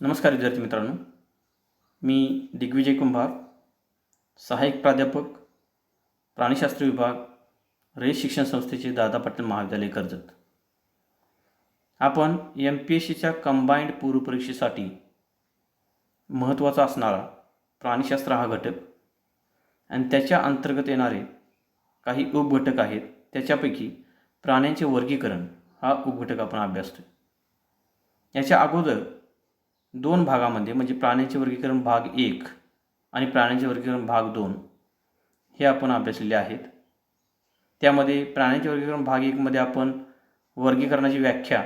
नमस्कार विद्यार्थी मित्रांनो, मी दिग्विजय कुंभार, सहाय्यक प्राध्यापक, प्राणीशास्त्र विभाग, रयत शिक्षण संस्थेचे दादा पाटील महाविद्यालय कर्जत. आपण MPSCच्या कंबाईंड पूर्वपरीक्षेसाठी महत्त्वाचा असणारा प्राणीशास्त्र हा घटक आणि त्याच्या अंतर्गत येणारे काही उपघटक आहेत. त्याच्यापैकी प्राण्यांचे वर्गीकरण हा उपघटक आपण अभ्यासतोय. याच्या अगोदर दोन भागामध्ये म्हणजे प्राण्यांचे वर्गीकरण भाग 1 आणि प्राण्यांचे वर्गीकरण भाग 2 हे आपण अभ्यासलेले आहेत. त्यामध्ये प्राण्यांचे वर्गीकरण भाग 1 मध्ये आपण वर्गीकरणाची व्याख्या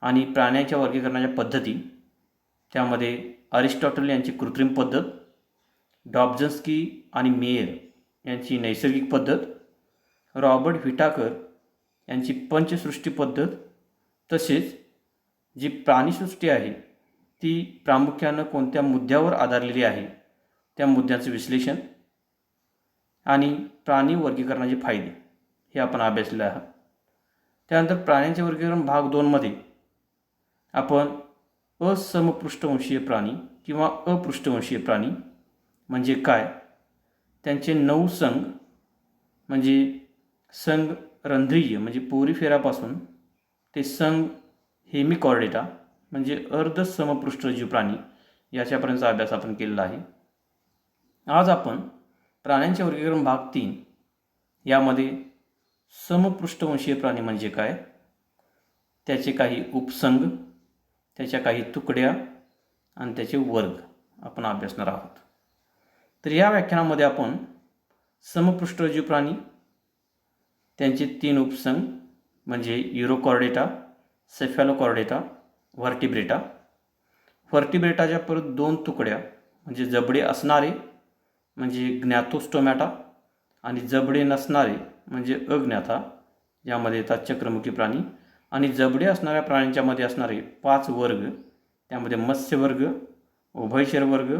आणि प्राण्यांच्या वर्गीकरणाच्या पद्धती, त्यामध्ये अरिस्टॉटल यांची कृत्रिम पद्धत, डॉब्झन्स्की आणि मेयर यांची नैसर्गिक पद्धत, रॉबर्ट व्हिटाकर यांची पंचसृष्टी पद्धत, तसेच जी प्राणीसृष्टी आहे ती प्रामुख्यानं कोणत्या मुद्द्यावर आधारलेली आहे त्या मुद्द्यांचं विश्लेषण आणि प्राणी वर्गीकरणाचे फायदे हे आपण अभ्यासलेले आहात. त्यानंतर प्राण्यांचे वर्गीकरण भाग 2 मध्ये आपण असमपृष्ठवंशीय प्राणी किंवा अपृष्ठवंशीय प्राणी म्हणजे काय, त्यांचे 9 संघ म्हणजे संघ रंध्रीय म्हणजे पोरीफेरापासून ते संघ हेमिकॉर्डेटा म्हणजे अर्ध समपृष्ठजीव प्राणी याच्यापर्यंतचा अभ्यास आपण केलेला आहे. आज आपण प्राण्यांचे वर्गीकरण भाग 3 यामध्ये समपृष्ठवंशीय प्राणी म्हणजे काय, त्याचे काही उपसंघ, त्याच्या काही तुकड्या आणि त्याचे वर्ग आपण अभ्यासणार आहोत. तर या व्याख्यानामध्ये आपण समपृष्ठजीव प्राणी, त्यांचे 3 उपसंघ म्हणजे युरोकॉर्डेटा, सेफॅलोकॉर्डेटा, व्हर्टिब्रेटा, व्हर्टिब्रेटाच्या परत 2 तुकड्या म्हणजे जबडे असणारे म्हणजे ग्नॅथोस्टोमॅटा आणि जबडे नसणारे म्हणजे अज्ञाथा, यामध्ये येतात चक्रमुखी प्राणी, आणि जबडे असणाऱ्या प्राण्यांच्यामध्ये असणारे 5 वर्ग, त्यामध्ये मत्स्य वर्ग, उभयचर वर्ग,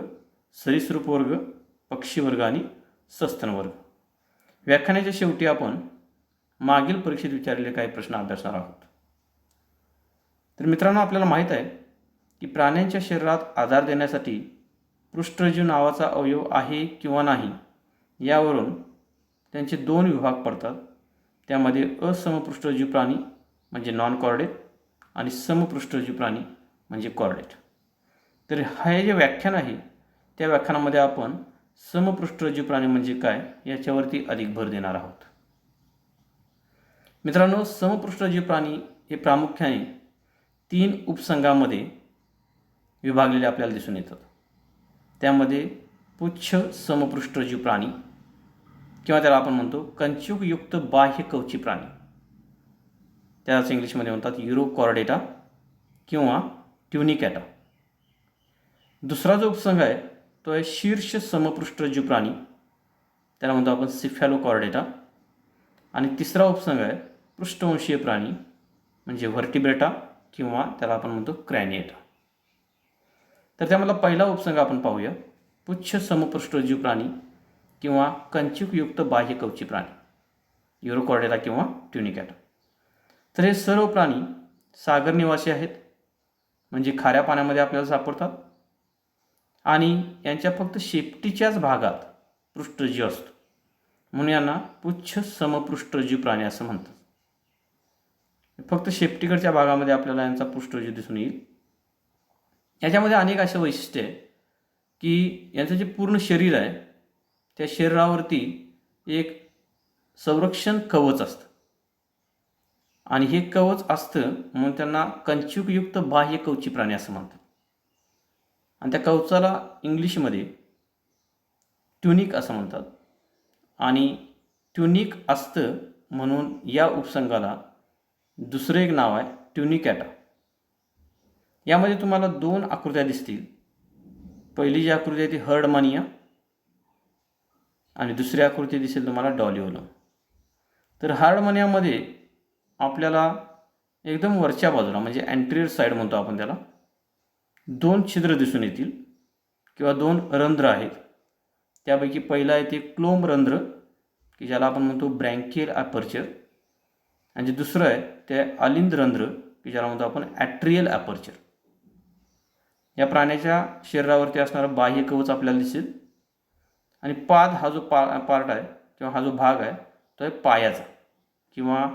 सरीसृप वर्ग, पक्षी वर्ग आणि सस्तन वर्ग. व्याख्यानाच्या शेवटी आपण मागील परीक्षेत विचारलेले काही प्रश्न अभ्यासणार आहोत. तर मित्रांनो, आपल्याला माहीत आहे की प्राण्यांच्या शरीरात आधार देण्यासाठी पृष्ठजीव नावाचा अवयव आहे किंवा नाही यावरून त्यांचे 2 विभाग पडतात. त्यामध्ये असमपृष्ठजीव प्राणी म्हणजे नॉन कॉर्डेट आणि समपृष्ठजीव प्राणी म्हणजे कॉर्डेट. तर हे जे व्याख्यान आहे त्या व्याख्यानामध्ये आपण समपृष्ठजीव प्राणी म्हणजे काय याच्यावरती अधिक भर देणार आहोत. मित्रांनो, समपृष्ठजीव प्राणी हे प्रामुख्याने 3 उपसंघामध्ये विभागलेले आपल्याला दिसून येतात. त्यामध्ये पुच्छ समपृष्ठजीव प्राणी किंवा त्याला आपण म्हणतो कंचुकयुक्त बाह्य कवची प्राणी, त्याच इंग्लिशमध्ये म्हणतात युरोकॉर्डेटा किंवा ट्युनिकॅटा. दुसरा जो उपसंघ आहे तो आहे शीर्ष समपृष्ठजीव प्राणी, त्याला म्हणतो आपण सिफॅलोकॉर्डेटा. आणि तिसरा उपसंघ आहे पृष्ठवंशीय प्राणी म्हणजे व्हर्टिब्रेटा किंवा त्याला आपण म्हणतो क्रॅनिएटा. तर त्यामधला पहिला उपसंघ आपण पाहूया, पुच्छ समपृष्ठजीव प्राणी किंवा कंचुकयुक्त बाह्य कवची प्राणी, युरोकॉर्डेटा किंवा ट्युनिकॅटा. तर हे सर्व प्राणी सागर निवासी आहेत म्हणजे खाऱ्या पाण्यामध्ये आपल्याला सापडतात आणि यांच्या फक्त शेपटीच्याच भागात पृष्ठजीव असतो, म्हणून यांना पुच्छ समपृष्ठजीव प्राणी असं म्हणतात. फक्त शेपटीकडच्या भागामध्ये आपल्याला यांचा पृष्ठजीव दिसून येईल. याच्यामध्ये अनेक असे वैशिष्ट्य आहे की यांचं जे पूर्ण शरीर आहे त्या शरीरावरती एक संरक्षण कवच असतं आणि हे कवच असतं म्हणून त्यांना कंचुकयुक्त बाह्य कवची प्राणी असं म्हणतात. आणि त्या कवचाला इंग्लिशमध्ये ट्युनिक असं म्हणतात आणि ट्युनिक असतं म्हणून या उपसंघाला दुसरं एक नाव आहे ट्युनिकॅटा. यामध्ये तुम्हाला 2 आकृत्या दिसतील. पहिली जी आकृती आहे ती हर्डमानिया आणि दुसरी आकृती दिसेल तुम्हाला डॉलिओलम. तर हर्डमानियामध्ये आपल्याला एकदम वरच्या बाजूला म्हणजे अँटेरियर साईड म्हणतो आपण त्याला 2 छिद्र दिसून येतील किंवा 2 रंध्र आहेत. त्यापैकी पहिला आहे ते क्लोम रंध्र की ज्याला आपण म्हणतो ब्रँकियल ॲपर्चर, आणि जे दुसरं आहे ते अलिंद रंध्र की ज्याला म्हणतो आपण ॲट्रियल ॲपर्चर. या प्राण्याच्या शरीरावरती असणारं बाह्य कवच आपल्याला दिसेल. आणि पाद हा जो पार्ट आहे किंवा हा जो भाग आहे तो आहे पायाचा, किंवा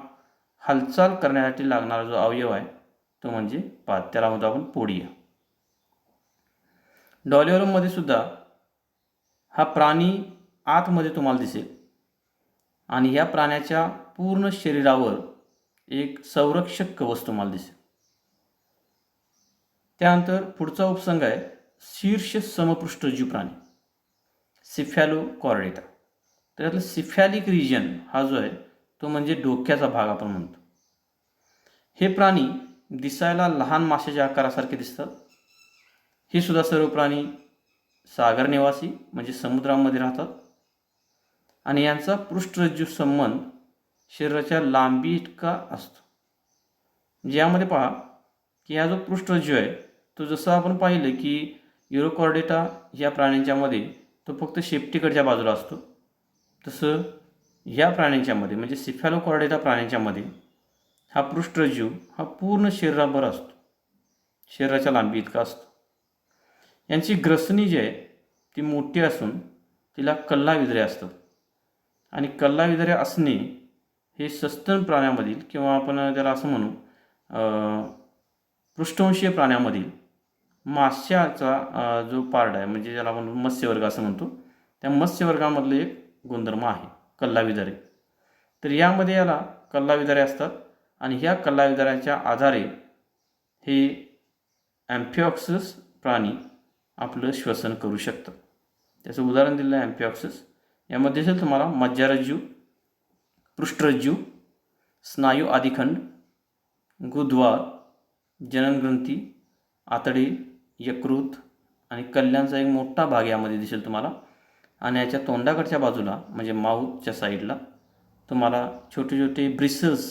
हालचाल करण्यासाठी लागणारा जो अवयव आहे तो म्हणजे पाद, त्याला म्हणतो आपण पोडिया. डॉल्युरममध्ये सुद्धा हा प्राणी आतमध्ये तुम्हाला दिसेल आणि या प्राण्याच्या पूर्ण शरीरावर एक संरक्षक कवच तुम्हाला दिसेल. त्यानंतर पुढचा उपसंघ आहे शीर्ष समपृष्ठजीव प्राणी, सिफॅलोकॉर्डेटा. तर यातलं सिफॅलिक रिजन हा जो आहे तो म्हणजे डोक्याचा भाग आपण म्हणतो. हे प्राणी दिसायला लहान माशाच्या आकारासारखे दिसतात. हे सुद्धा सर्व प्राणी सागर निवासी म्हणजे समुद्रामध्ये राहतात आणि यांचा पृष्ठरज्जू संबंध शरीराच्या लांबी इतका असतो. ज्यामध्ये पहा की हा जो पृष्ठरज्जू आहे तो जसं आपण पाहिलं की युरोकॉर्डेटा या प्राण्यांच्यामध्ये तो फक्त शेपटीकडच्या बाजूला असतो, तसं ह्या प्राण्यांच्यामध्ये म्हणजे सिफॅलोकॉर्डेटा प्राण्यांच्यामध्ये हा पृष्ठरज्जू हा पूर्ण शरीराभर असतो, शरीराच्या लांबी इतका असतो. यांची ग्रसनी जी आहे ती मोठी असून तिला कल्लाविद्रे असतात आणि कल्लाविद्रे असणे हे सस्तन प्राण्यामधील किंवा आपण त्याला असं म्हणू पृष्ठवंशीय प्राण्यामधील माशाचा जो पार्ट आहे म्हणजे ज्याला आपण मत्स्यवर्ग असं म्हणतो, त्या मत्स्यवर्गामधलं एक गुणधर्म आहे कल्लाविद्रे. तर यामध्ये याला कल्लाविद्रे असतात आणि ह्या कल्लाविद्राच्या आधारे हे ॲम्फिऑक्सस प्राणी आपलं श्वसन करू शकतात. त्याचं उदाहरण दिलं आहे ॲम्फिऑक्सस. यामध्ये दिसेल तुम्हाला मज्जारज्जू, पृष्ठरज्जू, स्नायू आदिखंड, गुदद्वार, जननग्रंथी, आतडे, यकृत आणि कल्ल्यांचा एक मोठा भाग यामध्ये दिसेल तुम्हाला. आणि याच्या तोंडाकडच्या बाजूला म्हणजे माऊथच्या साईडला तुम्हाला छोटे छोटे ब्रिसल्स,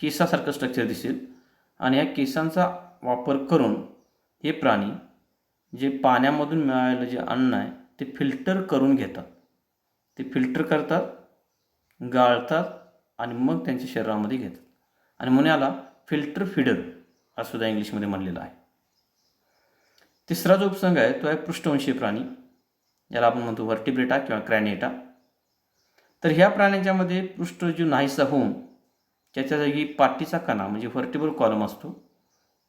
केसासारखं स्ट्रक्चर दिसेल. आणि या केसांचा वापर करून हे प्राणी जे पाण्यामधून मिळालेलं जे अन्न आहे ते फिल्टर करून घेतात. ते फिल्टर करतात, गाळतात आणि मग त्यांच्या शरीरामध्ये घेतात. आणि म्हणून याला फिल्टर फिडर असं सुद्धा इंग्लिशमध्ये म्हणलेलं आहे. तिसरा जो उपसंघ आहे तो आहे पृष्ठवंशीय प्राणी, ज्याला आपण म्हणतो व्हर्टिब्रेटा किंवा क्रॅनिएटा. तर ह्या प्राण्यांच्यामध्ये पृष्ठरज्जू नाहीसा होऊन त्याच्या जागी पाठीचा कणा म्हणजे व्हर्टिब्रल कॉलम असतो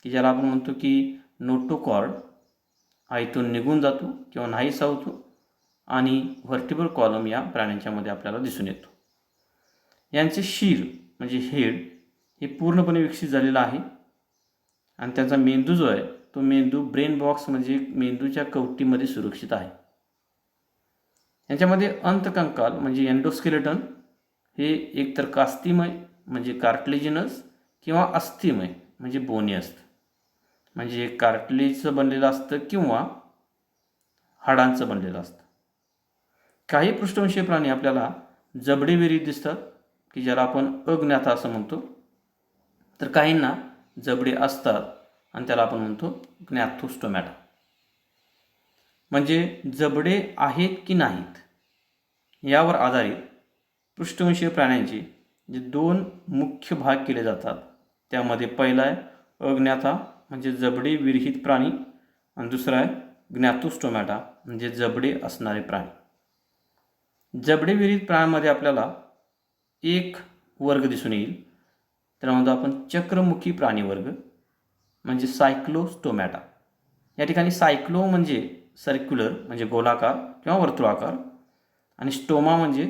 की ज्याला आपण म्हणतो की नोटोकॉर्ड हा इथून निघून जातो किंवा नाहीसा होतो आणि व्हर्टिब्रल कॉलम या प्राण्यांच्यामध्ये आपल्याला दिसून येतो. यांचे शीर म्हणजे हेड हे पूर्णपणे विकसित झालेलं आहे आणि त्यांचा मेंदू जो आहे तो मेंदू ब्रेन बॉक्स म्हणजे मेंदूच्या कवटीमध्ये सुरक्षित आहे. यांच्यामध्ये अंतकंकाल म्हणजे एंडोस्केलेटन हे एकतर कास्तिमय म्हणजे कार्टिलेजिनस किंवा अस्थिमय म्हणजे बोनी असतं. म्हणजे कार्टिलेजचं बनलेलं असतं किंवा हाडांचं बनलेलं असतं. काही पृष्ठवंशीय प्राणी आपल्याला जबडे विरहित दिसतात की ज्याला आपण अज्ञाता असं म्हणतो, तर काहींना जबडे असतात आणि त्याला आपण म्हणतो ग्नॅथोस्टोमॅटा. म्हणजे जबडे आहेत की नाहीत यावर आधारित पृष्ठवंशीय प्राण्यांचे जे दोन मुख्य भाग केले जातात. त्यामध्ये पहिला आहे अज्ञाता म्हणजे जबडे विरहित प्राणी आणि दुसरा आहे ग्नॅथोस्टोमॅटा म्हणजे जबडे असणारे प्राणी. जबडे विरहित प्राण्यांमध्ये आपल्याला एक वर्ग दिसून येईल, त्याला म्हणतो आपण चक्रमुखी प्राणी वर्ग म्हणजे सायक्लोस्टोमॅटा. या ठिकाणी सायक्लो म्हणजे सर्क्युलर म्हणजे गोलाकार किंवा वर्तुळाकार आणि स्टोमा म्हणजे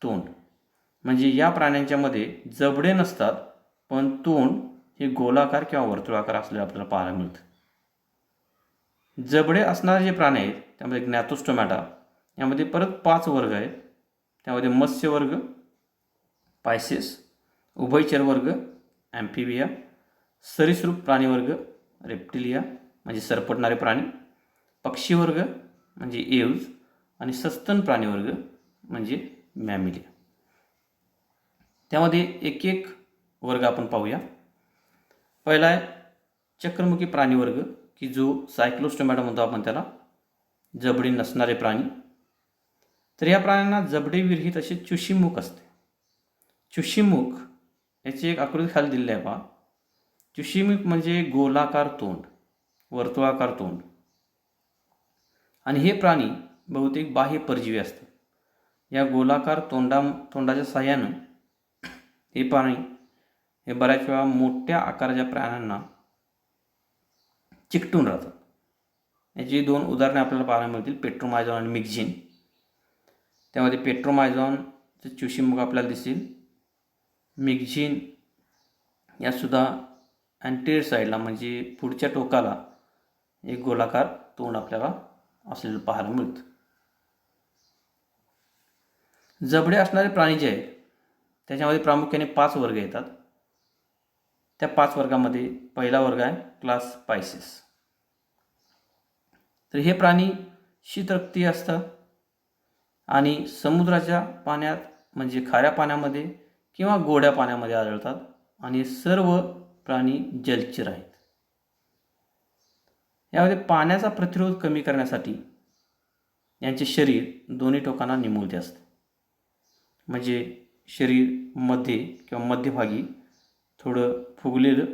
तोंड. म्हणजे या प्राण्यांच्यामध्ये जबडे नसतात पण तोंड हे गोलाकार किंवा वर्तुळाकार असलेलं आपल्याला पाहायला मिळतं. जबडे असणारे जे प्राणी आहेत त्यामध्ये ग्नॅथोस्टोमॅटा यामध्ये परत 5 वर्ग आहेत. त्यामध्ये मत्स्य वर्ग, पायसेस, उभयचर वर्ग, ॲम्फिबिया, सरीसृप प्राणी वर्ग, रेप्टिलिया म्हणजे सरपटणारे प्राणी, पक्षी वर्ग म्हणजे एव्ज आणि सस्तन प्राणी वर्ग म्हणजे मॅमिलिया. त्यामध्ये एक एक वर्ग आपण पाहूया. पहिला आहे चक्रमुखी प्राणी वर्ग की जो सायक्लोस्टोमॅटा म्हणतो आपण त्याला, जबडे नसणारे प्राणी. तर या प्राण्यांना जबडे विरहित असे चुशीमुख असते. चुशीमुख याची एक आकृती खाली दिलेली आहे पहा. चुशीमुख म्हणजे गोलाकार तोंड वर्तुळाकार तोंड. आणि हे प्राणी बहुतेक बाह्य परजीवी असतात. या गोलाकार तोंडाच्या साहाय्यानं हे प्राणी हे बऱ्याच वेळा मोठ्या आकाराच्या प्राण्यांना चिकटून राहतात. याची 2 उदाहरणे आपल्याला पाहायला मिळतील, पेट्रोमायझॉन आणि मिक्झिन. त्यामध्ये पेट्रोमायझॉनचं चुशीमुख आपल्याला दिसेल. मिक्झिन यासुद्धा अँटेरियर साईडला म्हणजे पुढच्या टोकाला एक गोलाकार तोंड आपल्याला असलेलं पाहायला मिळतं. जबडे असणारे प्राणी जे आहेत त्याच्यामध्ये प्रामुख्याने 5 वर्ग येतात. त्या 5 वर्गामध्ये पहिला वर्ग आहे क्लास पायसेस. तर हे प्राणी शीतरक्तीय असतात आणि समुद्राच्या पाण्यात म्हणजे खाऱ्या पाण्यामध्ये किंवा गोड्या पाण्यामध्ये आढळतात आणि सर्व प्राणी जलचर आहेत. यामध्ये पाण्याचा प्रतिरोध कमी करण्यासाठी यांचे शरीर दोन्ही टोकांना निमुळते असते. म्हणजे शरीर मध्ये किंवा मध्यभागी थोडं फुगलेलं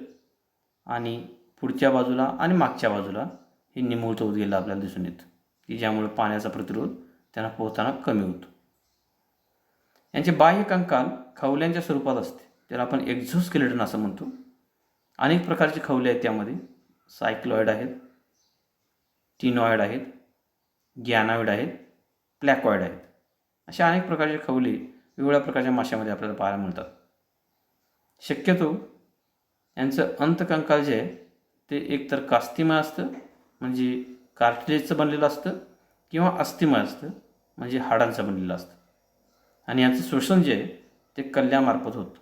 आणि पुढच्या बाजूला आणि मागच्या बाजूला हे निमुळतं होत गेलं आपल्याला दिसून येतं, की ज्यामुळे पाण्याचा प्रतिरोध त्यांना पोहताना कमी होतो. यांचे बाह्य कंकाल खवल्यांच्या स्वरूपात असते, त्याला आपण एक्झोस्केलेटन असं म्हणतो. अनेक प्रकारचे खवले आहेत. त्यामध्ये सायक्लॉइड आहेत, टिनॉइड आहेत, गॅनॉइड आहेत, प्लॅकॉइड आहेत. अशा अनेक प्रकारचे खवले वेगवेगळ्या प्रकारच्या माशामध्ये आपल्याला पाहायला मिळतात. शक्यतो यांचं अंतकंकाल जे आहे ते एकतर कास्तिमय असतं म्हणजे कार्टिलेजचं बनलेलं असतं किंवा अस्थिमय असतं म्हणजे हाडांचं बनलेलं असतं. आणि याचं श्वसन जे आहे ते कल्ल्यामार्फत होतं.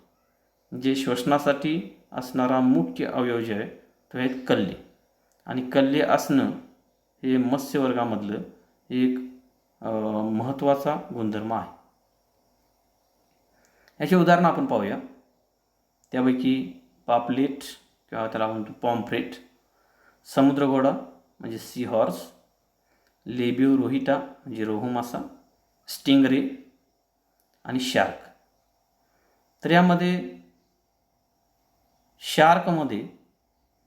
जे श्वसनासाठी असणारा मुख्य अवयव जे आहे तो आहेत कल्ले. आणि कल्ले असणं हे मत्स्यवर्गामधलं एक महत्त्वाचा गुणधर्म आहे. याची उदाहरणं आपण पाहूया. त्यापैकी पापलेट किंवा त्याला म्हणतो पॉम्फ्रेट, समुद्रघोडा म्हणजे सी हॉर्स, लेबिओ रोहिटा म्हणजे रोहू मासा, स्टिंगरे आणि शार्क. तर यामध्ये शार्कमध्ये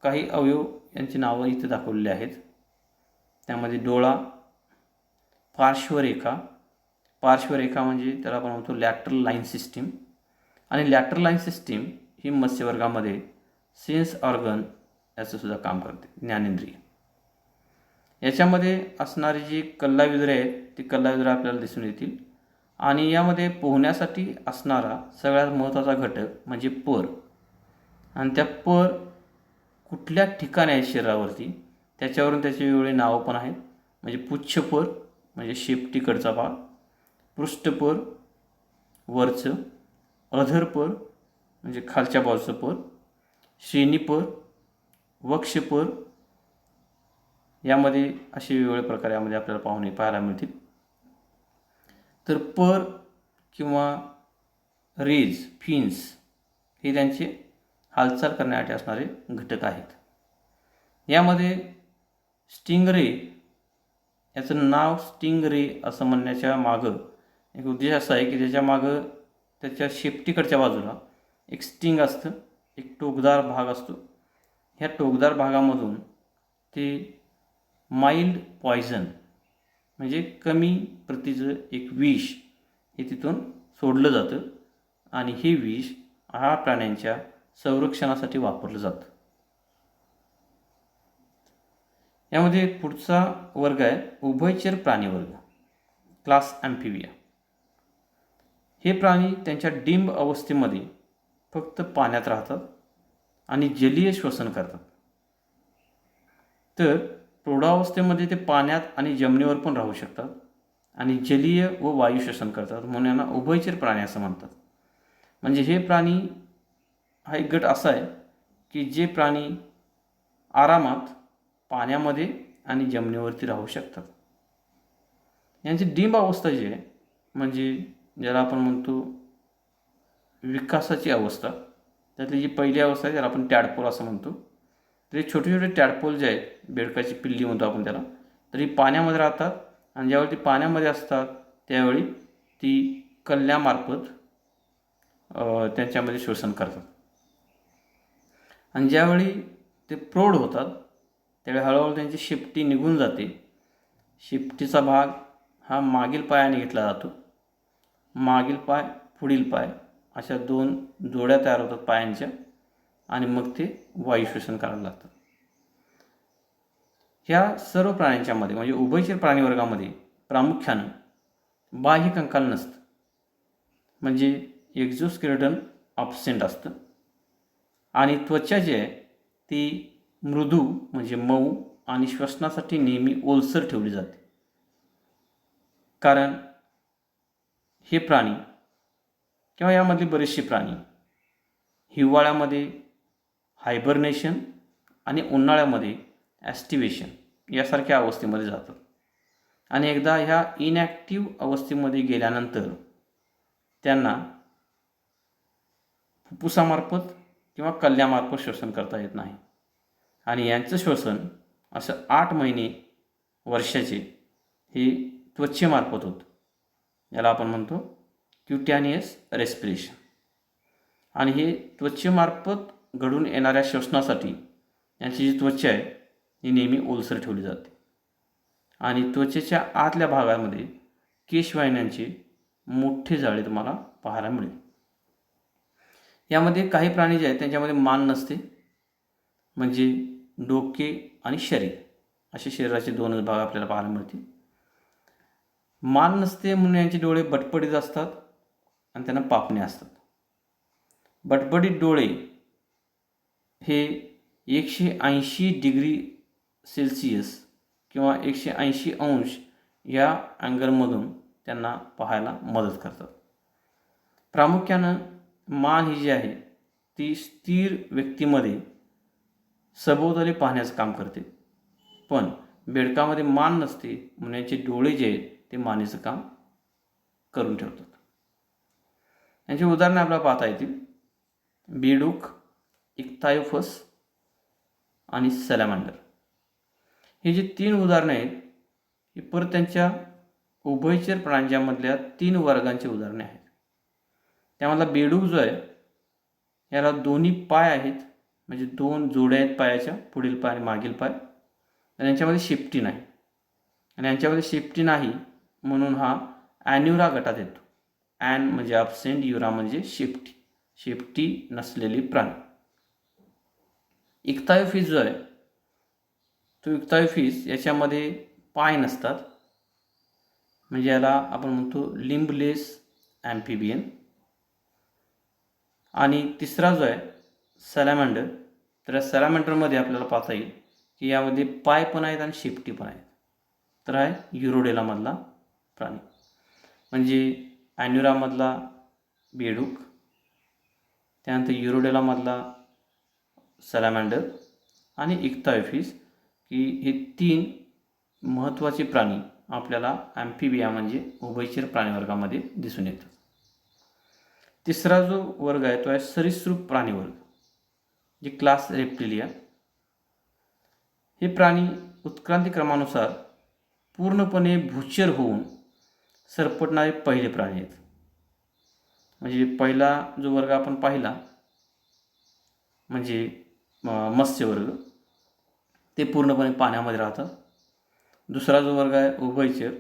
काही अवयव यांची नावं इथे दाखवलेली आहेत. त्यामध्ये डोळा, पार्श्वरेखा म्हणजे त्याला आपण म्हणतो लॅटरल लाईन सिस्टीम. आणि लॅटरल लाईन सिस्टीम ही मत्स्यवर्गामध्ये सेन्स ऑर्गन याचं सुद्धा काम करते, ज्ञानेंद्रिय. याच्यामध्ये असणारी जी कल्लाविद्रे आहेत ती कल्लाविद्रे आपल्याला दिसून येतील. आणि यामध्ये पोहण्यासाठी असणारा सगळ्यात महत्त्वाचा घटक म्हणजे पर. आणि त्या पर कुठल्या ठिकाणी आहे शरीरावरती त्याच्यावरून त्याची वेगवेगळी नावं पण आहेत. म्हणजे पुच्छपर म्हणजे शेपटीकडचा भाग, पृष्ठपर वरचं, अधरपर म्हणजे खालच्या बाजूचं पर, श्रेणीपर, वक्षपर. यामध्ये असे वेगवेगळे प्रकार यामध्ये आपल्याला पाहायला मिळतील. तर पर किंवा रेज, फिन्स हे त्यांचे हालचाल करण्यासाठी असणारे घटक आहेत. यामध्ये स्टिंगरे याचं नाव स्टिंगरे असं म्हणण्याच्या मागं एक उद्देश असा आहे की त्याच्या मागं त्याच्या शेपटीकडच्या बाजूला एक स्टिंग असतं, एक टोकदार भाग असतो. ह्या टोकदार भागामधून ते माइल्ड पॉयझन म्हणजे कमी प्रतीचं एक विष हे तिथून सोडलं जातं आणि हे विष हा प्राण्यांच्या संरक्षणासाठी वापरलं जातं. यामध्ये पुढचा वर्ग आहे उभयचर प्राणी वर्ग, क्लास ॲम्फिबिया. हे प्राणी त्यांच्या डिंब अवस्थेमध्ये फक्त पाण्यात राहतात आणि जलीय श्वसन करतात. तर प्रौढावस्थेमध्ये ते पाण्यात आणि जमिनीवर पण राहू शकतात आणि जलीय व वायू श्वसन करतात, म्हणून यांना उभयचर प्राणी असं म्हणतात. म्हणजे हे प्राणी हा एक गट असा आहे की जे प्राणी आरामात पाण्यामध्ये आणि जमिनीवरती राहू शकतात. यांची डिंब अवस्था जी आहे म्हणजे ज्याला आपण म्हणतो विकासाची अवस्था, त्यातली जी पहिली अवस्था आहे त्याला आपण टॅडपोल असं म्हणतो. तर हे छोटे छोटे टॅडपोल जे आहेत, बेडकाची पिल्ली म्हणतो आपण त्याला, तर ही पाण्यामध्ये राहतात आणि ज्यावेळी ती पाण्यामध्ये असतात त्यावेळी ती कल्ल्यामार्फत त्यांच्यामध्ये श्वसन करतात. आणि ज्यावेळी ते प्रौढ होतात त्यावेळी हळूहळू त्यांची शेपटी निघून जाते. शेपटीचा भाग हा मागील पायाने घेतला जातो. मागील पाय, पुढील पाय अशा 2 जोड्या तयार होतात पायांच्या आणि मग ते वायू श्वसन करायला लागतात. ह्या सर्व प्राण्यांच्यामध्ये म्हणजे उभयचर प्राणीवर्गामध्ये प्रामुख्यानं बाह्य कंकाल नसतं, म्हणजे एक्झोस्केलेटन ॲब्सेंट असतं. आणि त्वचा जी आहे ती मृदू म्हणजे मऊ आणि श्वसनासाठी नेहमी ओलसर ठेवली जाते. कारण हे प्राणी किंवा यामधले बरेचसे प्राणी हिवाळ्यामध्ये हायबरनेशन आणि उन्हाळ्यामध्ये ॲस्टिवेशन यासारख्या अवस्थेमध्ये जातात. आणि एकदा ह्या इनॅक्टिव्ह अवस्थेमध्ये गेल्यानंतर त्यांना फुफ्फुसामार्फत किंवा कल्ल्यामार्फत श्वसन करता येत नाही. आणि यांचं श्वसन असं 8 महिने वर्षाचे हे त्वचेमार्फत होतं. याला आपण म्हणतो क्युटॅनियस रेस्पिरेशन. आणि हे त्वचेमार्फत घडून येणाऱ्या श्वसनासाठी यांची जी त्वचा आहे ही नेहमी ओलसर ठेवली जाते. आणि त्वचेच्या आतल्या भागामध्ये केशवाहिन्यांचे मोठे जाळे तुम्हाला पाहायला मिळेल. यामध्ये काही प्राणी जे आहेत त्यांच्यामध्ये मान नसते, म्हणजे डोके आणि शरीर असे शरीराचे 2च भाग आपल्याला पाहायला मिळतील. मान नसते म्हणून यांचे डोळे बटबडीत असतात आणि त्यांना पापणे असतात. बटबडीत डोळे हे 180 डिग्री सेल्सिअस किंवा 180 अंश या अँगलमधून त्यांना पाहायला मदत करतात. प्रामुख्यानं मान ही जी आहे ती स्थिर व्यक्तीमध्ये सभोवताली पाहण्याचं काम करते. पण बेडकामध्ये मान नसते म्हणून यांचे डोळे जे आहेत ते मानेचं काम करून ठेवतात. यांची उदाहरणं आपल्याला पाहता येतील. बेडूक, इक्थायोफस आणि सॅलॅमँडर. हे जे 3 उदाहरणं आहेत ही परत त्यांच्या उभयचर प्राण्यांमधल्या 3 वर्गांची उदाहरणे आहेत. त्यामधला बेडूक जो आहे याला दोन्ही पाय आहेत, म्हणजे 2 जोड्या आहेत पायाच्या, पुढील पाय आणि मागील पाय. आणि यांच्यामध्ये शेपटी नाही. आणि यांच्यामध्ये शेपटी नाही म्हणून हा ॲन्युरा गटात येतो. ॲन म्हणजे ॲब्सेंट, युरा म्हणजे शेपटी, शेपटी नसलेली प्राणी. इक्थायोफिस जो आहे तो इक्थायोफिस याच्यामध्ये पाय नसतात, म्हणजे याला आपण म्हणतो लिंबलेस ॲम्फिबियन. आणि तिसरा जो आहे सॅलॅमँडर, तर या सॅलॅमँडरमध्ये आपल्याला पाहता येईल की यामध्ये पाय पण आहेत आणि शेपटी पण आहेत. तर आहे युरोडेलामधला प्राणी, म्हणजे ॲन्युरामधला बेडूक, त्यानंतर युरोडेलामधला सॅलॅमँडर आणि इक्थायोफिस, की हे 3 महत्त्वाचे प्राणी आपल्याला ॲम्फिबिया म्हणजे उभयचर प्राणीवर्गामध्ये दिसून येतात. तिसरा जो वर्ग आहे तो आहे सरीसृप प्राणीवर्ग, जे क्लास रेप्टिलिया. हे प्राणी उत्क्रांतिक्रमानुसार पूर्णपणे भूचर होऊन सरपटणारे पहिले प्राणी आहेत. म्हणजे पहिला जो वर्ग आपण पाहिला म्हणजे मत्स्यवर्ग, ते पूर्णपणे पाण्यामध्ये राहतात. दुसरा जो वर्ग आहे उभयचर,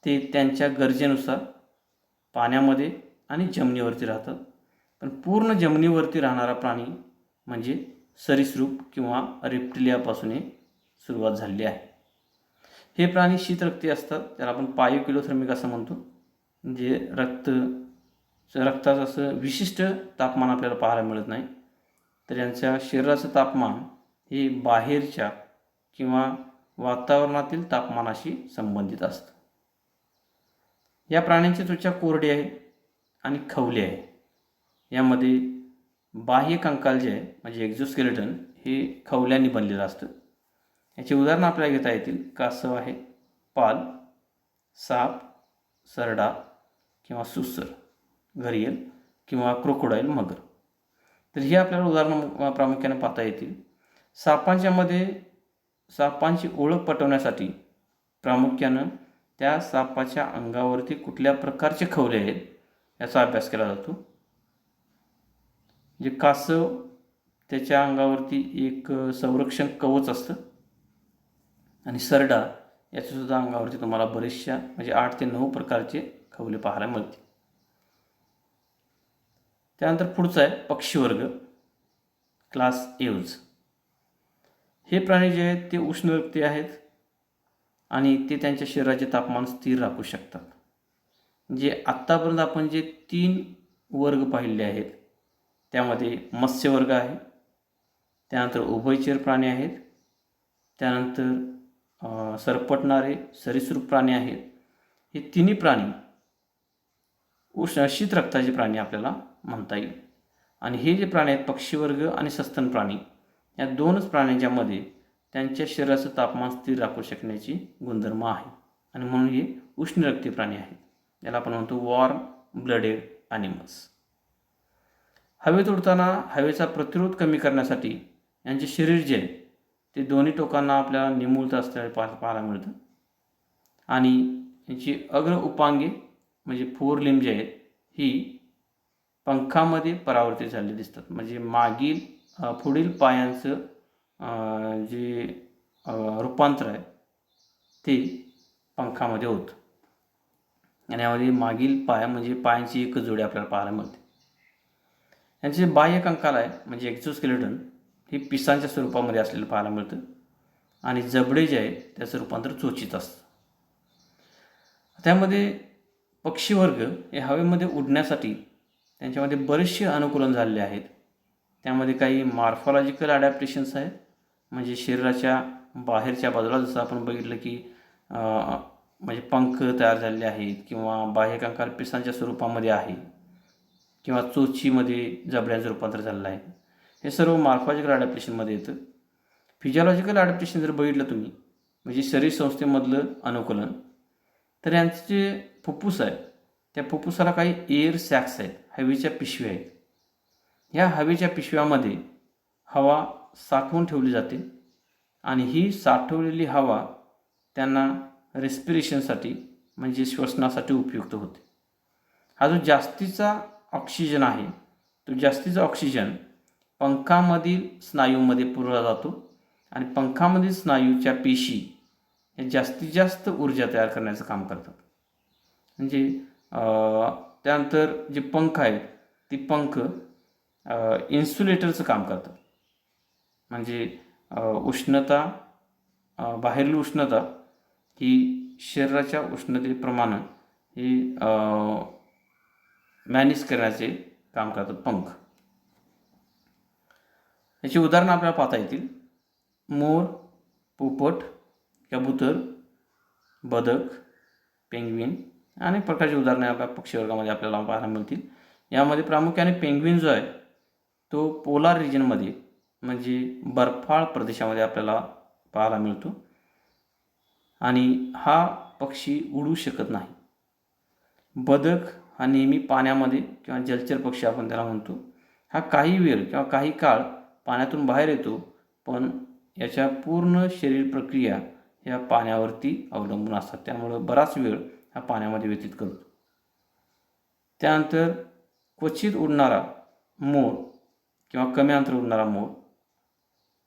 ते त्यांच्या गरजेनुसार पाण्यामध्ये आणि जमिनीवरती राहतात. पण पूर्ण जमिनीवरती राहणारा प्राणी म्हणजे सरीसृप किंवा रेप्टिलियापासून हे सुरुवात झालेली आहे. हे प्राणी शीतरक्ती असतात, त्याला आपण पायोकिलोथर्मिक असं म्हणतो. म्हणजे रक्ताचं असं विशिष्ट तापमान आपल्याला पाहायला मिळत नाही, तर यांच्या शरीराचं तापमान हे बाहेरच्या किंवा वातावरणातील तापमानाशी संबंधित असतं. या प्राण्यांची त्वचा कोरडी आहे आणि खवली आहे. यामध्ये बाह्य कंकाल जे आहे म्हणजे एक्झोस्केलेटन हे खवल्यांनी बनलेलं असतं. याची उदाहरणं आपल्याला घेता येतील. कासव आहे, पाल, साप, सरडा किंवा सुसर, घरियल किंवा क्रोकोडाईल, मगर. तर ही आपल्याला उदाहरणं प्रामुख्याने पाहता येतील. सापांची ओळख पटवण्यासाठी प्रामुख्यानं त्या सापाच्या अंगावरती कुठल्या प्रकारचे खवले आहेत याचा अभ्यास केला जातो. जे कासव त्याच्या अंगावरती एक संरक्षण कवच असतं, आणि सरडा याच्यासुद्धा अंगावरती तुम्हाला बरेचशा म्हणजे 8 ते 9 प्रकारचे खवले पाहायला मिळतील. त्यानंतर पुढचं आहे पक्षीवर्ग क्लास एव्ज. हे प्राणी जे आहेत ते उष्णरक्ती आहेत आणि ते त्यांच्या शरीराचे तापमान स्थिर राखू शकतात. जे आत्तापर्यंत आपण जे 3 वर्ग पाहिले आहेत त्यामध्ये मत्स्यवर्ग आहे, त्यानंतर उभयचर प्राणी आहेत, त्यानंतर सरपटणारे सरीसृप प्राणी आहेत. हे तिन्ही प्राणी शीत रक्ताचे प्राणी आपल्याला म्हणता येईल. आणि हे जे प्राणी आहेत पक्षीवर्ग आणि सस्तन प्राणी या 2च प्राण्यांच्यामध्ये त्यांच्या शरीराचं तापमान स्थिर राखू शकण्याची गुणधर्म आहे आणि म्हणून हे उष्णरक्ती प्राणी आहेत. याला आपण म्हणतो वॉर्म ब्लडेड ॲनिमल्स. हवेत उडताना हवेचा प्रतिरोध कमी करण्यासाठी यांचे शरीर जे आहे ते दोन्ही टोकांना आपल्याला निमुळतं असलेले पाहायला मिळतं आणि यांची अग्र उपांगे म्हणजे 4 लिंब जे आहेत ही पंखामध्ये परावर्तित झालेली दिसतात. म्हणजे पुढील पायांचं जे रूपांतर आहे ते पंखामध्ये होतं आणि यामध्ये मागील पाय म्हणजे पायांची एकच जोडी आपल्याला पाहायला मिळते. यांचे बाह्य कंकाल आहे म्हणजे एक्झोस्केलेटन हे पिसांच्या स्वरूपामध्ये असलेलं पाहायला मिळतं आणि जबडे जे आहे त्याचं रूपांतर चोचीत असतं. त्यामध्ये पक्षीवर्ग हे हवेमध्ये उडण्यासाठी त्यांच्यामध्ये बरेचसे अनुकूलन झालेले आहेत. त्यामध्ये काही मॉर्फॉलॉजिकल ॲडॅप्टेशन्स आहेत म्हणजे शरीराच्या बाहेरच्या बाजूला जसं आपण बघितलं की म्हणजे पंख तयार झालेले आहेत किंवा बाह्य कंकाल पिसांच्या स्वरूपामध्ये आहे किंवा चोचीमध्ये जबड्यांचं रूपांतर झालेलं आहे. हे सर्व मॉर्फॉलॉजिकल ॲडॅप्टेशनमध्ये येतं. फिजिओलॉजिकल ॲडॅप्टेशन जर बघितलं तुम्ही म्हणजे शरीर संस्थेमधलं अनुकूलन तर यांचं जे फुफ्फुस आहे त्या फुफ्फुसाला काही एअर सॅक्स आहेत, हवेच्या पिशव्या आहेत. ह्या हवेच्या पिशव्यामध्ये हवा साठवून ठेवली जाते आणि ही साठवलेली हवा त्यांना रेस्पिरेशनसाठी म्हणजे श्वसनासाठी उपयुक्त होते. हा जो जास्तीचा ऑक्सिजन आहे तो जास्तीचा ऑक्सिजन पंखामधील स्नायूमध्ये पुरवला जातो आणि पंखामधील स्नायूच्या पेशी हे जास्तीत जास्त ऊर्जा तयार करण्याचं काम करतात. म्हणजे त्यानंतर जे पंख आहेत ती पंख इन्सुलेटरचं काम करतात. म्हणजे उष्णता बाहेरील उष्णता ही शरीराच्या उष्णतेप्रमाणे ही मॅनेज करण्याचे काम करतात पंख. याची उदाहरणं आपल्याला पाहता येतील. मोर, पोपट, कबूतर, बदक, पेंग्विन अनेक प्रकारची उदाहरणे आपल्या पक्षीवर्गामध्ये आपल्याला पाहायला मिळतील. यामध्ये प्रामुख्याने पेंग्विन जो आहे तो पोलार रिजनमध्ये म्हणजे बर्फाळ प्रदेशामध्ये आपल्याला पाहायला मिळतो आणि हा पक्षी उडू शकत नाही. बदक हा नेहमी पाण्यामध्ये किंवा जलचर पक्षी आपण त्याला म्हणतो. हा काही वेळ किंवा काही काळ पाण्यातून बाहेर येतो पण याच्या पूर्ण शरीर प्रक्रिया या पाण्यावरती अवलंबून असतात. त्यामुळं बराच वेळ हा पाण्यामध्ये व्यतीत करतो. त्यानंतर क्वचित उडणारा मोर किंवा कमी अंतर उडणारा मोर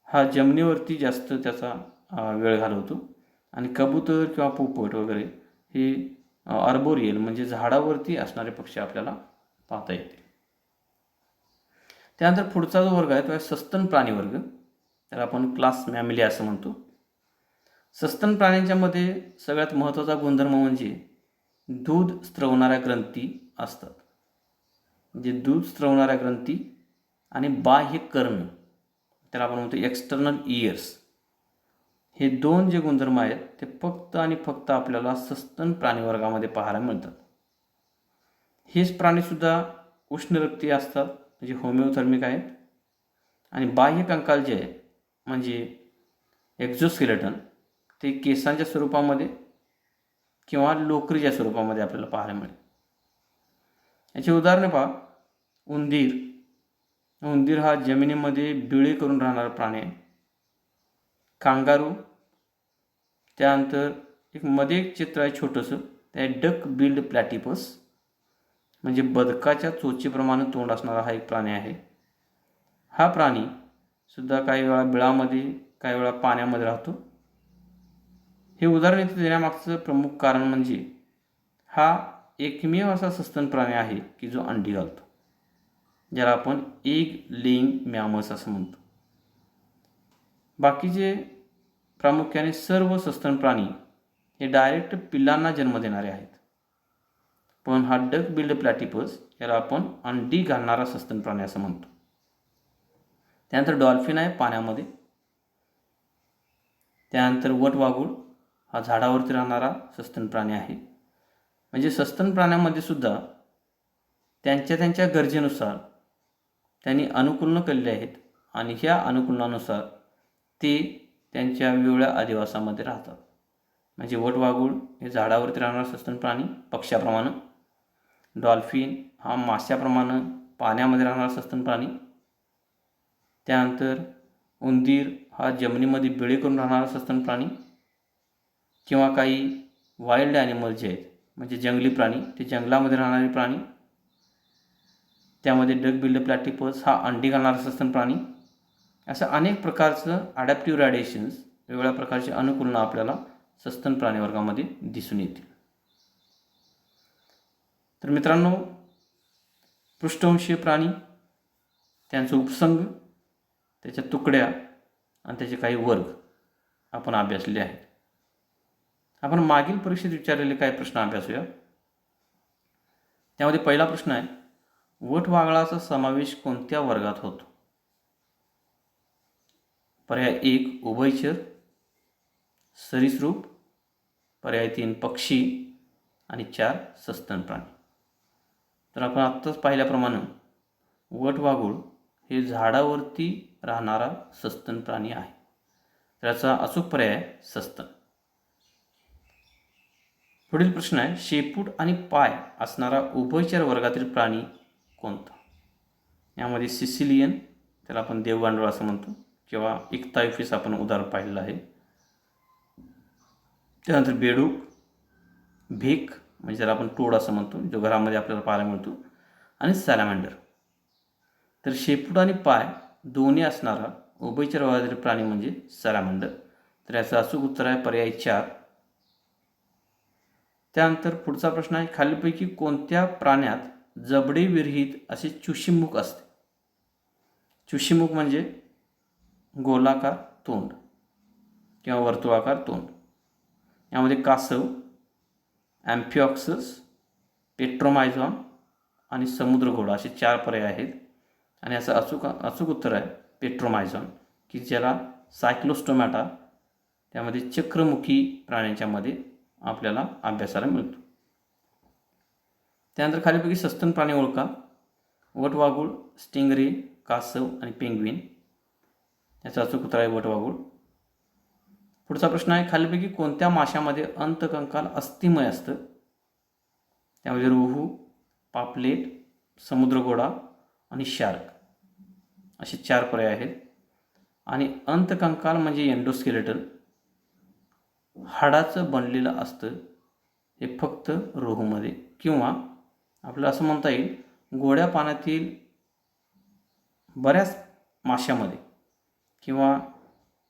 हा जमिनीवरती जास्त त्याचा वेळ घालवतो आणि कबूतर किंवा पोपट वगैरे हे आर्बोरियल म्हणजे झाडावरती असणारे पक्षी आपल्याला पाहता येते. त्यानंतर पुढचा जो वर्ग आहे तो आहे सस्तन प्राणी वर्ग. त्याला आपण क्लास मॅमिलिया असं म्हणतो. सस्तन प्राण्यांच्यामध्ये सगळ्यात महत्त्वाचा गुणधर्म म्हणजे दूध स्त्रवणाऱ्या ग्रंथी असतात. म्हणजे दूध स्त्रवणाऱ्या ग्रंथी आणि बाह्य कर्ण त्याला आपण म्हणतो एक्सटर्नल इयर्स. हे 2 जे गुणधर्म आहेत ते फक्त आणि फक्त आपल्याला सस्तन प्राणीवर्गामध्ये पाहायला मिळतात. हेच प्राणीसुद्धा उष्णरक्ती असतात म्हणजे होमिओथर्मिक आहेत आणि बाह्य कंकाल जे आहे म्हणजे एक्झोस्केलेटन ते केसांच्या स्वरूपामध्ये किंवा लोकरीच्या स्वरूपामध्ये आपल्याला पाहायला मिळेल. याची उदाहरणे पहा. उंदीर हा जमिनीमध्ये बिळे करून राहणारा प्राणी आहे. कांगारू, त्यानंतर मध्ये एक चित्र आहे छोटंसं ते आहे डक बिल्ड प्लॅटिपस म्हणजे बदकाच्या चोचीप्रमाणे तोंड असणारा हा एक प्राणी आहे. हा प्राणी सुद्धा काही वेळा बिळामध्ये काही वेळा पाण्यामध्ये राहतो हे उदाहरण इथे देण्यामागचं प्रमुख कारण म्हणजे हा एकमेव असा सस्तन प्राणी आहे की जो अंडी घालतो, ज्याला आपण एग लेईंग मॅमल्स असं म्हणतो. बाकीचे प्रामुख्याने सर्व सस्तन प्राणी हे डायरेक्ट पिल्लांना जन्म देणारे आहेत, पण हा डक बिल्ड प्लॅटिपस याला आपण अंडी घालणारा सस्तन प्राणी असं म्हणतो. त्यानंतर डॉल्फिन आहे पाण्यामध्ये. त्यानंतर वटवाघूळ हा झाडावरती राहणारा सस्तन प्राणी आहे. म्हणजे सस्तन प्राण्यामध्ये सुद्धा त्यांच्या गरजेनुसार त्यांनी अनुकूलन केलेले आहेत आणि ह्या अनुकूलनानुसार ते त्यांच्या वेगवेगळ्या अधिवासामध्ये राहतात. म्हणजे वटवाघूळ हे झाडावरती राहणारा सस्तन प्राणी पक्ष्याप्रमाणे, डॉल्फिन हा माशाप्रमाणे पाण्यामध्ये राहणारा सस्तन प्राणी, त्यानंतर उंदीर हा जमिनीमध्ये बिळे करून राहणारा सस्तन प्राणी, किंवा काही वाईल्ड ॲनिमल जे आहेत म्हणजे जंगली प्राणी, ते जंगलामध्ये राहणारे प्राणी, त्यामध्ये डक बिल्ड प्लॅटिपस हा अंडी घालणारा सस्तन प्राणी. असं अनेक प्रकारचं ॲडॅप्टिव्ह रॅडिएशन्स, वेगवेगळ्या प्रकारचे अनुकूलन आपल्याला सस्तन प्राणी वर्गामध्ये दिसून येतील. तर मित्रांनो, पृष्ठवंशीय प्राणी, त्यांचं उपसंग, त्याच्या तुकड्या आणि त्याचे काही वर्ग आपण अभ्यासले आहेत. आपण मागील परीक्षेत विचारलेले काही प्रश्न अभ्यासूया. त्यामध्ये पहिला प्रश्न आहे, वटवाघळाचा समावेश कोणत्या वर्गात होतो? पर्याय 1 उभयचर, सरीसृप, पर्याय 3 पक्षी आणि 4 सस्तन प्राणी. तर आपण आत्ताच पाहिल्याप्रमाणे वटवाघूळ हे झाडावरती राहणारा सस्तन प्राणी आहे. त्याचा अचूक पर्याय सस्तन. पुढील प्रश्न आहे, शेपूट आणि पाय असणारा उभयचर वर्गातील प्राणी कोणता? यामध्ये सिसिलियन, त्याला आपण देवगांडूळ असं म्हणतो, किंवा इक्तायफिस आपण उदाहरण पाहिलेलं आहे. त्यानंतर बेडूक, भेक म्हणजे ज्याला आपण टोड असं म्हणतो, जो घरामध्ये आपल्याला पाहायला मिळतो, आणि सॅलामांडर. तर शेपूट आणि पाय दोन्ही असणारा उभयचर वर्गातील प्राणी म्हणजे सॅलामांडर. तर याचं अचूक उत्तर आहे पर्याय 4. त्यानंतर पुढचा प्रश्न आहे, खालीलपैकी कोणत्या प्राण्यात जबडे विरहित असे चुशीमुख असते? चुशीमुख म्हणजे गोलाकार तोंड किंवा वर्तुळाकार तोंड. यामध्ये कासव, ॲम्फिऑक्सस, पेट्रोमायझॉन आणि समुद्रघोडा असे 4 पर्याय आहेत. आणि याचं अचूक उत्तर आहे पेट्रोमायझॉन, की ज्याला सायक्लोस्टोमॅटा, त्यामध्ये चक्रमुखी प्राण्यांच्यामध्ये आपल्याला अभ्यासाला मिळतो. त्यानंतर खालीपैकी सस्तन प्राणी ओळखा. वटवाघूळ, स्टिंगरे, कासव आणि पेंग्विन. याचं अचूक उत्तर आहे वटवाघूळ. पुढचा प्रश्न आहे, खालीपैकी कोणत्या माशामध्ये अंतकंकाल अस्थिमय असतं? त्यामध्ये रोहू, पापलेट, समुद्रघोडा आणि शार्क असे 4 पर्याय आहेत. आणि अंतकंकाल म्हणजे एंडोस्केलेटल, हाडाचं बनलेलं असतं, हे फक्त रोहूमध्ये, किंवा आपल्याला असं म्हणता येईल गोड्या पाण्यातील बऱ्याच माशामध्ये किंवा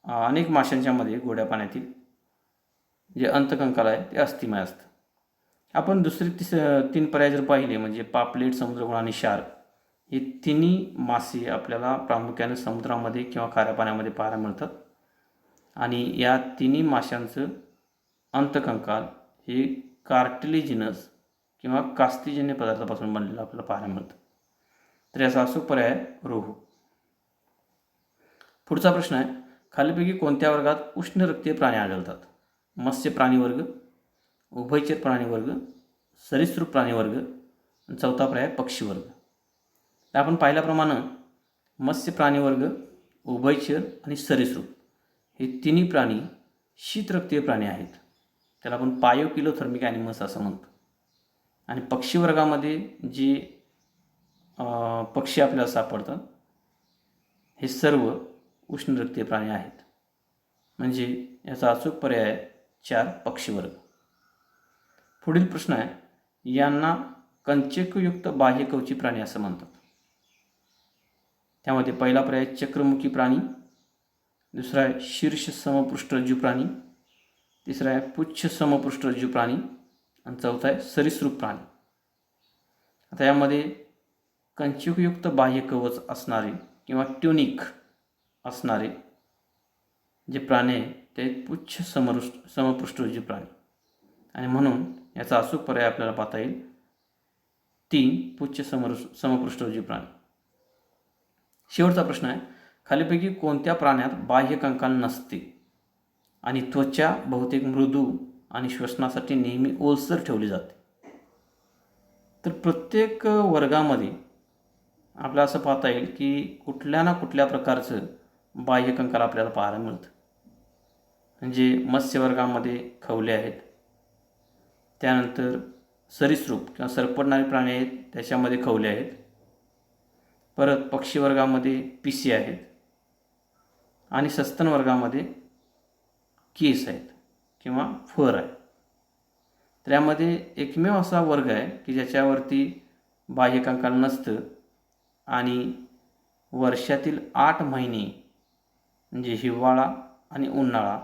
अनेक माशांच्यामध्ये गोड्या पाण्यातील जे अंतकंकाल आहे ते अस्थिमय असतं. आपण दुसरे 3 पर्याय जर पाहिले म्हणजे पापलेट, समुद्रघोडा आणि शार्क, हे तिन्ही मासे आपल्याला प्रामुख्याने समुद्रामध्ये किंवा खाऱ्या पाण्यामध्ये पाहायला मिळतात. आणि या तिन्ही माशांचं अंतकंकाल हे कार्टिलेजिनस किंवा कास्तीजन्य पदार्थापासून बनलेलं आपल्याला पाहायला मिळतं. तर याचा अचूक पर्याय रोहू. पुढचा प्रश्न आहे, खालीपैकी कोणत्या वर्गात उष्णरक्तीय प्राणी आढळतात? मत्स्य प्राणी वर्ग, उभयचर प्राणी वर्ग, सरीसृप प्राणी वर्ग आणि चौथा पर्याय पक्षी वर्ग. तर आपण पाहिल्याप्रमाणे मत्स्य प्राणी वर्ग, उभयचर आणि सरीसृप हे तिन्ही प्राणी शीतरक्तीय प्राणी आहेत. त्याला आपण पायोकिलोथर्मिक ॲनिमल्स असं म्हणतो. आणि पक्षी वर्गामध्ये जे पक्षी आपल्याला सापडतात हे सर्व उष्णरक्तीय प्राणी आहेत. म्हणजे याचा अचूक पर्याय 4 पक्षी वर्ग. पुढील प्रश्न आहे, यांना कंचकयुक्त बाह्यकवची प्राणी असं म्हणतात. त्यामध्ये पहिला पर्याय चक्रमुखी प्राणी, दुसरा आहे शीर्ष समपृष्ठरज्जू प्राणी, तिसरा आहे पुच्छ समपृष्ठरज्जू प्राणी आणि चौथा आहे सरीसृप प्राणी. आता यामध्ये कंचुकयुक्त बाह्य कवच असणारे किंवा ट्युनिक असणारे जे प्राणी आहे ते पुच्छ समपृष्ठरज्जू प्राणी, आणि म्हणून याचा अचूक पर्याय आपल्याला पाहता येईल 3 पुच्छ समपृष्ठरज्जू प्राणी. शेवटचा प्रश्न आहे, खालीपैकी कोणत्या प्राण्यात बाह्य कंकाल नसते आणि त्वचा बहुतेक मृदू आणि श्वसनासाठी नेहमी ओलसर ठेवली जाते? तर प्रत्येक वर्गामध्ये आपल्याला असं पाहता येईल की कुठल्या ना कुठल्या प्रकारचं बाह्य कंकाल आपल्याला पाहायला मिळतं. म्हणजे मत्स्य वर्गामध्ये खवले आहेत, त्यानंतर सरीसृप किंवा सरपटणारे प्राणी आहेत त्याच्यामध्ये खवले आहेत, परत पक्षी वर्गामध्ये पिसे आहेत आणि सस्तन वर्गामध्ये केस आहेत किंवा फर आहे. तर यामध्ये एकमेव असा वर्ग आहे की ज्याच्यावरती बाह्य कंकाल नसतं आणि वर्षातील 8 महिने म्हणजे हिवाळा आणि उन्हाळा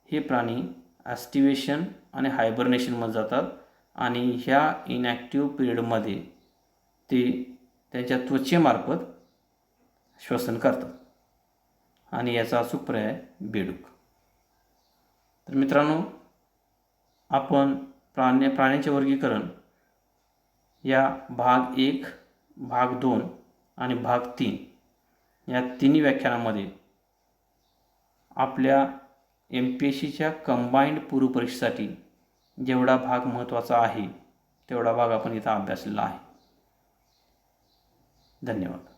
हे प्राणी ॲस्टिवेशन आणि हायबर्नेशनमध्ये जातात आणि ह्या इनॅक्टिव्ह पिरियडमध्ये ते त्यांच्या त्वचेमार्फत श्वसन करतात आणि याचा अचूक पर्याय बेडूक. तर मित्रांनो, आपण प्राण्याचे वर्गीकरण या भाग 1, भाग 2 आणि भाग 3 या तिन्ही व्याख्यानामध्ये आपल्या MPSCच्या कंबाईंड पूर्वपरीक्षेसाठी जेवढा भाग महत्त्वाचा आहे तेवढा भाग आपण इथं अभ्यासलेला आहे. धन्यवाद.